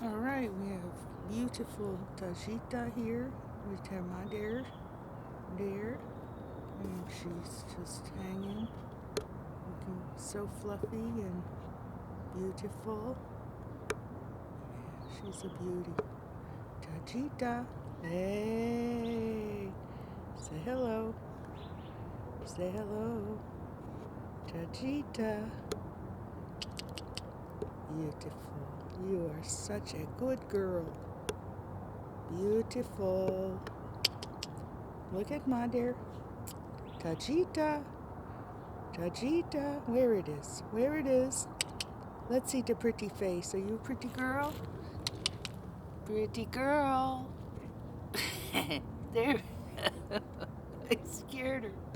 All right, we have beautiful Tajita here with her mother there, and she's just hanging, looking so fluffy and beautiful. She's a beauty. Tajita, hey, say hello, say hello, Tajita. Beautiful. You are such a good girl. Beautiful. Look at mother. Tajita. Tajita. Where it is? Where it is? Let's see the pretty face. Are you a pretty girl? Pretty girl. There. I scared her.